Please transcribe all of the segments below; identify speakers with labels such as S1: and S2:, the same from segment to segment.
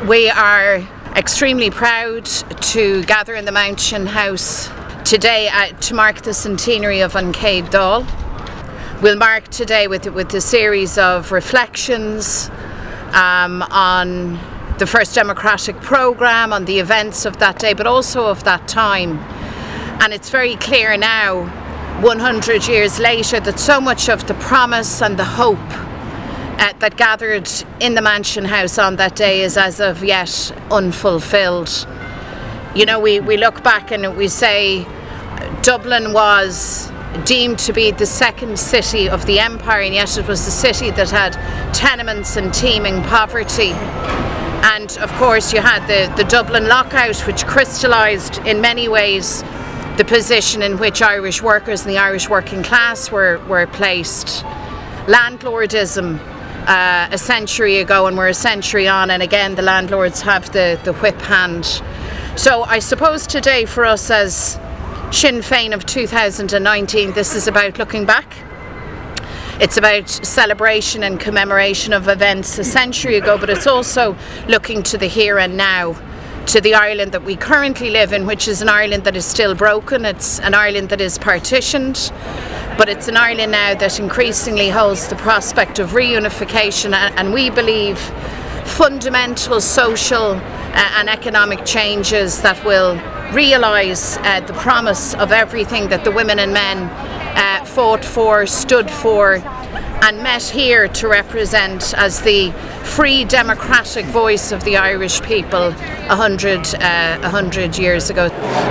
S1: We are extremely proud to gather in the Mansion House today to mark the centenary of First Dáil. We'll mark today with a series of reflections on the first democratic programme, on the events of that day, but also of that time. And it's very clear now, 100 years later, that so much of the promise and the hope that gathered in the Mansion House on that day is as of yet unfulfilled. You know, we look back and we say Dublin was deemed to be the second city of the empire, and yet it was the city that had tenements and teeming poverty. And of course you had the Dublin lockout, which crystallised in many ways the position in which Irish workers and the Irish working class were placed. Landlordism a century ago, and we're a century on, and again the landlords have the whip hand. So I suppose today for us as Sinn Féin of 2019, this is about looking back. It's about celebration and commemoration of events a century ago, but it's also looking to the here and now, to the Ireland that we currently live in, which is an Ireland that is still broken. It's an Ireland that is partitioned, but it's an Ireland now that increasingly holds the prospect of reunification, and we believe fundamental social and economic changes that will realise the promise of everything that the women and men fought for, stood for, and met here to represent as the free democratic voice of the Irish people 100 years ago.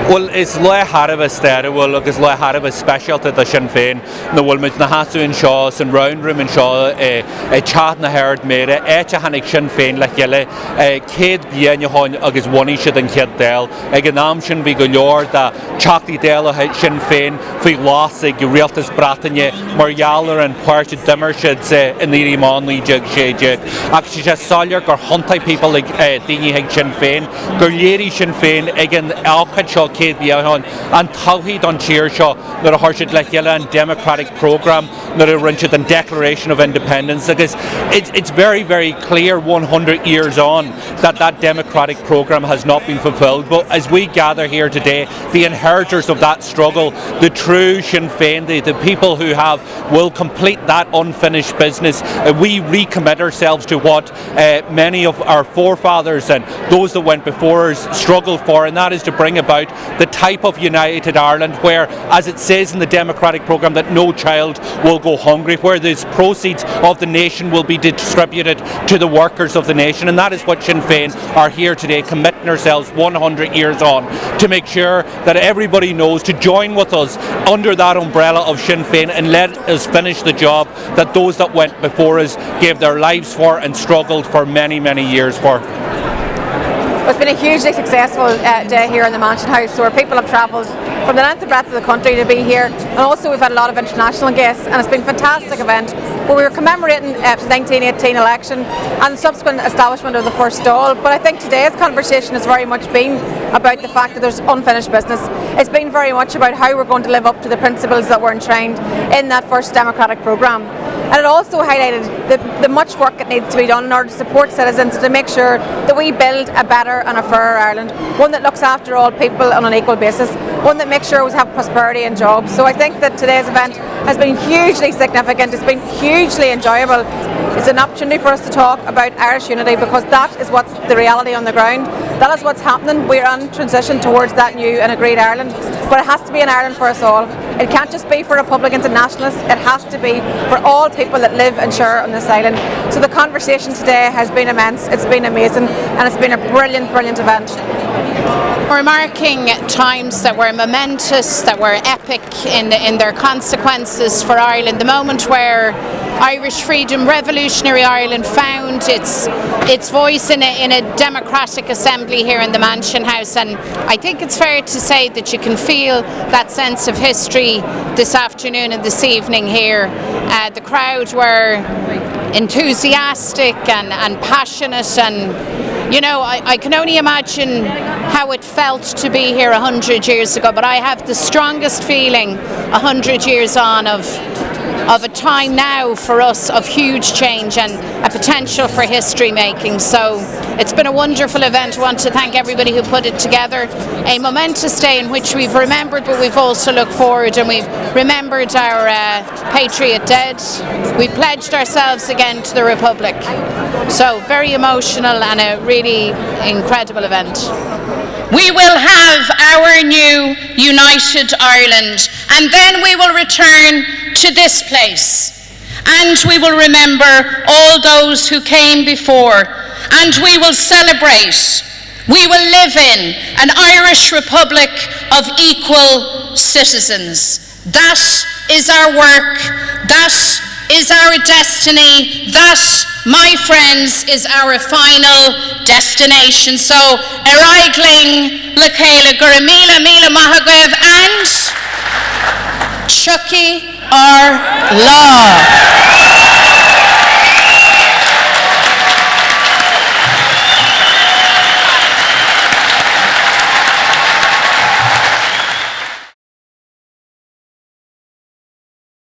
S2: Well, is le harabas there, well, look, is le harabas special to the Sinn Féin. No, well, mit na hasu in Shaws and round room in Shaw, chat na herd mere, hanik Sinn Féin like yelle, kid bien yon agus one ishid and kid Dáil. Eganam Sinn vi gulor da chakti Dáil Sinn Féin fi lasig realtas bratanye Marialler and Puerto Dimmershids in the Manly jug shade. Actually, just Sawyer or Huntai people like Dingy Hig Sinn Féin. Gurlieri Sinn Féin again Alcad Shaw Kate Biahon and Tauhid on Cheer Shaw, not a Horshid like Yella and Democratic Programme, not a Rinchid and Declaration of Independence. Because it's very, very clear 100 years on that Democratic Programme has not been fulfilled. But as we gather here today, the inheritors of that struggle, the true Sinn Féin, the people who will complete that unfinished business, we recommit ourselves to what many of our forefathers and those that went before us struggled for, and that is to bring about the type of united Ireland where, as it says in the Democratic Programme, that no child will go hungry, where the proceeds of the nation will be distributed to the workers of the nation. And that is what Sinn Féin are here today, committing ourselves 100 years on to make sure that everybody knows to join with us under that umbrella of Sinn Féin and let us finish the job that those that went before us gave their lives for and struggled for many, many years for.
S3: It's been a hugely successful day here in the Mansion House, where people have travelled from the length and breadth of the country to be here, and also we've had a lot of international guests, and it's been a fantastic event where we were commemorating the 1918 election and the subsequent establishment of the First Dáil. But I think today's conversation has very much been about the fact that there's unfinished business. It's been very much about how we're going to live up to the principles that were enshrined in that first democratic programme. And it also highlighted the much work that needs to be done in order to support citizens to make sure that we build a better and a fairer Ireland, one that looks after all people on an equal basis, one that makes sure we have prosperity and jobs. So I think that today's event has been hugely significant, it's been hugely enjoyable. It's an opportunity for us to talk about Irish unity, because that is what's the reality on the ground. That is what's happening. We're on transition towards that new and agreed Ireland, but it has to be an Ireland for us all. It can't just be for Republicans and Nationalists, it has to be for all people that live and share on this island. So the conversation today has been immense, it's been amazing, and it's been a brilliant, brilliant event.
S1: We're marking times that were momentous, that were epic in their consequences for Ireland. The moment where Irish freedom, revolutionary Ireland, found its voice in a democratic assembly here in the Mansion House, and I think it's fair to say that you can feel that sense of history this afternoon and this evening here. The crowd were enthusiastic and passionate, and you know, I can only imagine how it felt to be here 100 years ago, but I have the strongest feeling 100 years on of of a time now for us of huge change and a potential for history making. So it's been a wonderful event. I want to thank everybody who put it together. A momentous day in which we've remembered, but we've also looked forward, and we've remembered our patriot dead. We pledged ourselves again to the Republic. So very emotional and a really incredible event.
S4: We will have our new united Ireland, and then we will return to this place, and we will remember all those who came before, and we will celebrate. We will live in an Irish Republic of equal citizens. That is our work. That is our destiny. That, my friends, is our final destination. So, Eraigling, Lachéile, Guramila, Mila Mahagav, and Chucky our law.